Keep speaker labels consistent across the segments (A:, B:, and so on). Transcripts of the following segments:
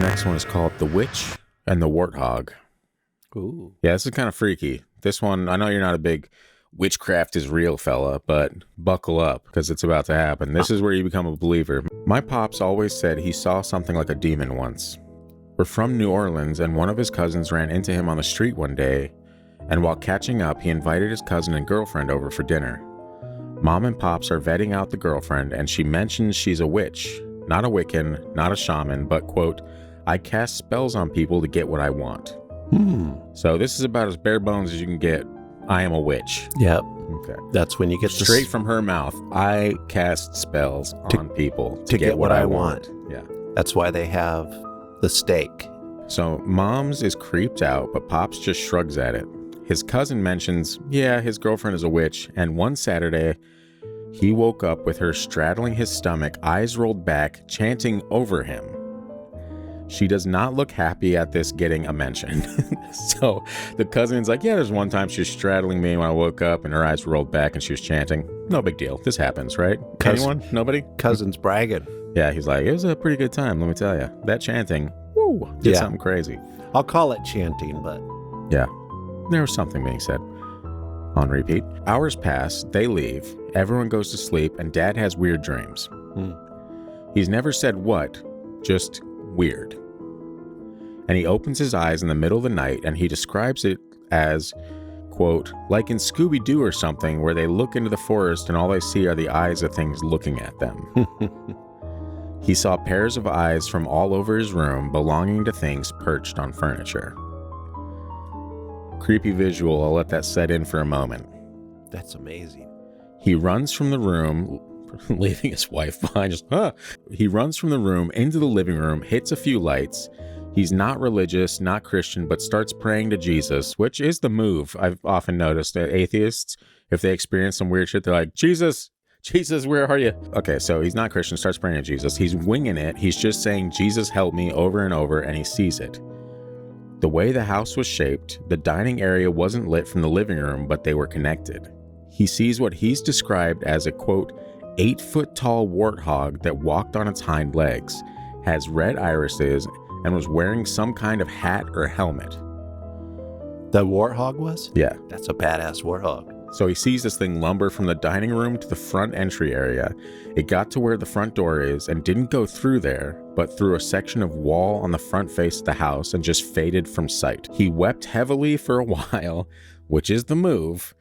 A: next one is called The Witch and the Warthog.
B: Ooh.
A: Yeah, this is kind of freaky. This one, I know you're not a big witchcraft is real fella, but buckle up because it's about to happen. This is where you become a believer. My pops always said he saw something like a demon once. We're from New Orleans, and one of his cousins ran into him on the street one day, and while catching up, he invited his cousin and girlfriend over for dinner. Mom and Pops are vetting out the girlfriend, and she mentions she's a witch. Not a Wiccan, not a shaman, but, quote, I cast spells on people to get what I want. So this is about as bare bones as you can get. I am a witch.
B: Yep.
A: Okay.
B: That's when you get
A: straight from her mouth. I cast spells on people to get what I want. Yeah.
B: That's why they have the stake.
A: So Mom's is creeped out, but Pops just shrugs at it. His cousin mentions, yeah, his girlfriend is a witch, and one Saturday, he woke up with her straddling his stomach, eyes rolled back, chanting over him. She does not look happy at this getting a mention. So the cousin's like, yeah, there's one time she was straddling me when I woke up and her eyes rolled back and she was chanting. No big deal. This happens, right? Anyone? Nobody?
B: Cousin's bragging.
A: Yeah, he's like, it was a pretty good time, let me tell you. That chanting, woo, did something crazy.
B: I'll call it chanting, but...
A: Yeah, there was something being said. On repeat. Hours pass, they leave, everyone goes to sleep, and Dad has weird dreams. He's never said what, just weird. And he opens his eyes in the middle of the night, and he describes it as, quote, like in Scooby-Doo or something, where they look into the forest and all they see are the eyes of things looking at them. He saw pairs of eyes from all over his room belonging to things perched on furniture. Creepy visual, I'll let that set in for a moment.
B: That's amazing.
A: He runs from the room, leaving his wife behind. He runs from the room into the living room, hits a few lights. He's not religious, not Christian, but starts praying to Jesus, which is the move. I've often noticed that atheists, if they experience some weird shit, they're like, Jesus, where are you? Okay, so he's not Christian, starts praying to Jesus. He's winging it. He's just saying, Jesus, help me, over and over, and he sees it. The way the house was shaped, the dining area wasn't lit from the living room, but they were connected. He sees what he's described as a, quote, 8-foot-tall warthog that walked on its hind legs, has red irises, and was wearing some kind of hat or helmet.
B: The warthog was?
A: Yeah.
B: That's a badass warthog.
A: So he sees this thing lumber from the dining room to the front entry area. It got to where the front door is and didn't go through there, but through a section of wall on the front face of the house and just faded from sight. He wept heavily for a while, which is the move.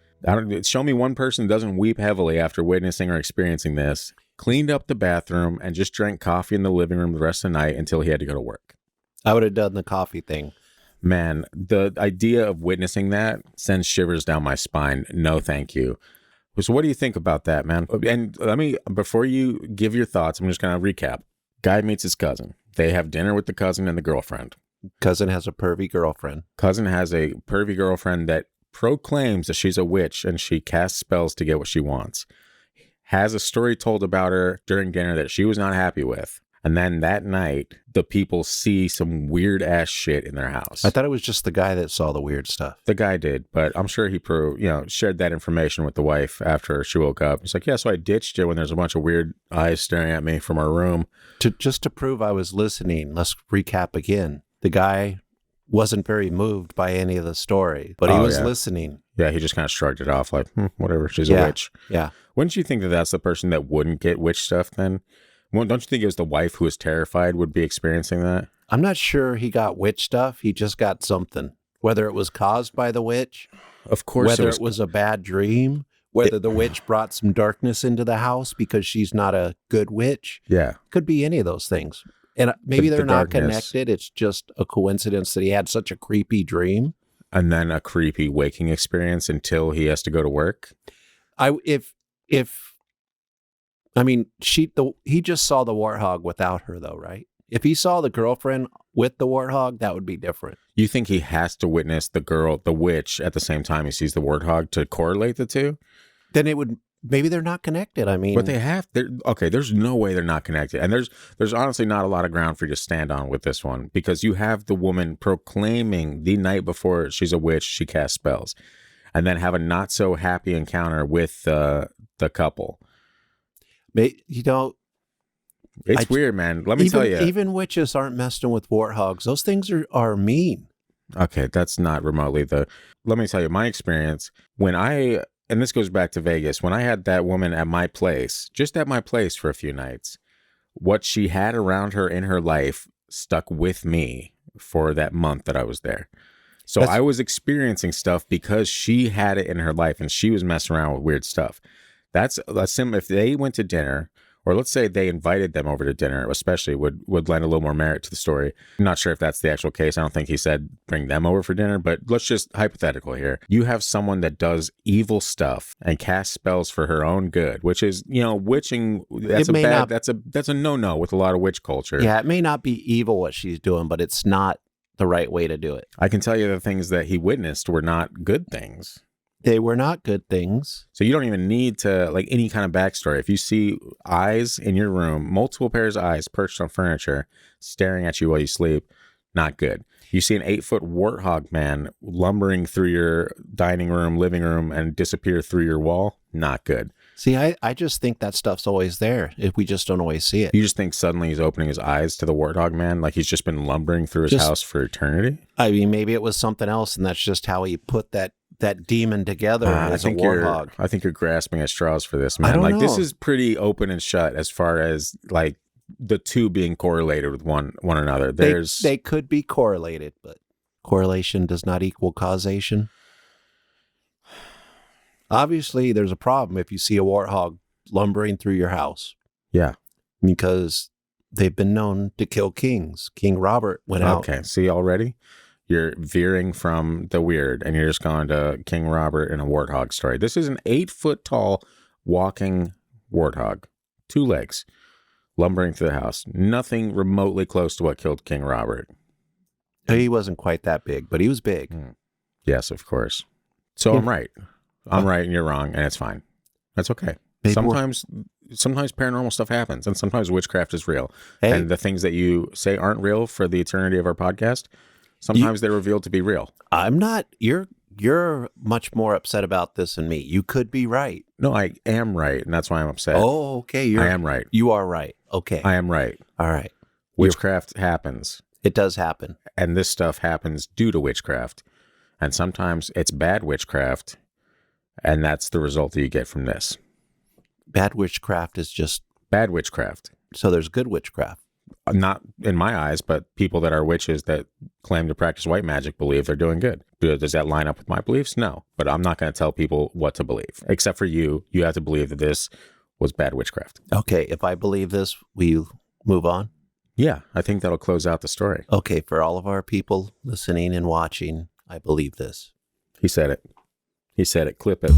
A: Show me one person who doesn't weep heavily after witnessing or experiencing this. Cleaned up the bathroom and just drank coffee in the living room the rest of the night until he had to go to work.
B: I would have done the coffee thing.
A: Man, the idea of witnessing that sends shivers down my spine. No, thank you. So what do you think about that, man? And let me, before you give your thoughts, I'm just going to recap. Guy meets his cousin. They have dinner with the cousin and the girlfriend.
B: Cousin has a pervy girlfriend.
A: Cousin has a pervy girlfriend that proclaims that she's a witch and she casts spells to get what she wants. Has a story told about her during dinner that she was not happy with. And then that night, the people see some weird ass shit in their house.
B: I thought it was just the guy that saw the weird stuff.
A: The guy did, but I'm sure he shared that information with the wife after she woke up. He's like, yeah, so I ditched you when there's a bunch of weird eyes staring at me from our room.
B: Just to prove I was listening, let's recap again. The guy wasn't very moved by any of the story, but he was listening.
A: Yeah, he just kind of shrugged it off like, whatever, she's a witch.
B: Yeah.
A: Wouldn't you think that that's the person that wouldn't get witch stuff then? Well, don't you think it was the wife who was terrified would be experiencing that?
B: I'm not sure he got witch stuff. He just got something. Whether it was caused by the witch.
A: Of course.
B: Whether it was a bad dream. Whether the witch brought some darkness into the house because she's not a good witch.
A: Yeah.
B: Could be any of those things. And maybe they're not connected. It's just a coincidence that he had such a creepy dream.
A: And then a creepy waking experience until he has to go to work.
B: He just saw the warthog without her, though, right? If he saw the girlfriend with the warthog, that would be different.
A: You think he has to witness the witch, at the same time he sees the warthog to correlate the two?
B: Then it would, maybe they're not connected. I mean,
A: but they have. Okay, there's no way they're not connected, and there's honestly not a lot of ground for you to stand on with this one because you have the woman proclaiming the night before she's a witch, she casts spells, and then have a not so happy encounter with the couple. It's weird, man. Let me tell you.
B: Even witches aren't messing with warthogs. Those things are mean.
A: Okay, that's not remotely let me tell you my experience and this goes back to Vegas, when I had that woman at my place, just at my place for a few nights, what she had around her in her life stuck with me for that month that I was there. So I was experiencing stuff because she had it in her life and she was messing around with weird stuff. That's if they went to dinner, or let's say they invited them over to dinner, especially would lend a little more merit to the story. I'm not sure if that's the actual case. I don't think he said bring them over for dinner, but let's just hypothetical here. You have someone that does evil stuff and casts spells for her own good, which is, witching. That's a no-no with a lot of witch culture.
B: Yeah, it may not be evil what she's doing, but it's not the right way to do it.
A: I can tell you the things that he witnessed were not good things.
B: They were not good things.
A: So you don't even need to, any kind of backstory. If you see eyes in your room, multiple pairs of eyes perched on furniture, staring at you while you sleep, not good. You see an 8-foot warthog man lumbering through your dining room, living room, and disappear through your wall, not good.
B: See, I just think that stuff's always there. If we just don't always see it.
A: You just think suddenly he's opening his eyes to the warthog man, like he's just been lumbering through his house for eternity?
B: I mean, maybe it was something else, and that's just how he put that demon together as a warthog.
A: I think you're grasping at straws for this, man. This is pretty open and shut as far as the two being correlated with one another.
B: They could be correlated, but correlation does not equal causation. Obviously, there's a problem if you see a warthog lumbering through your house.
A: Yeah,
B: because they've been known to kill kings. King Robert went out.
A: Okay, see already? You're veering from the weird, and you're just going to King Robert and a warthog story. This is an 8-foot tall walking warthog, 2 legs, lumbering through the house. Nothing remotely close to what killed King Robert.
B: He wasn't quite that big, but he was big.
A: Yes, of course. So I'm right. I'm right and you're wrong, and it's fine. That's okay. Sometimes paranormal stuff happens, and sometimes witchcraft is real. Hey. And the things that you say aren't real for the eternity of our podcast, sometimes they're revealed to be real.
B: I'm not. You're much more upset about this than me. You could be right.
A: No, I am right, and that's why I'm upset.
B: Oh, okay.
A: I am right.
B: You are right. Okay.
A: I am right.
B: All right.
A: Witchcraft happens.
B: It does happen.
A: And this stuff happens due to witchcraft. And sometimes it's bad witchcraft, and that's the result that you get from this.
B: Bad witchcraft is just...
A: Bad witchcraft.
B: So there's good witchcraft.
A: Not in my eyes, but people that are witches that claim to practice white magic believe they're doing good. Does that line up with my beliefs? No. But I'm not going to tell people what to believe. Except for you. You have to believe that this was bad witchcraft.
B: Okay. If I believe this, will you move on?
A: Yeah. I think that'll close out the story.
B: Okay. For all of our people listening and watching, I believe this.
A: He said it. He said it. Clip it.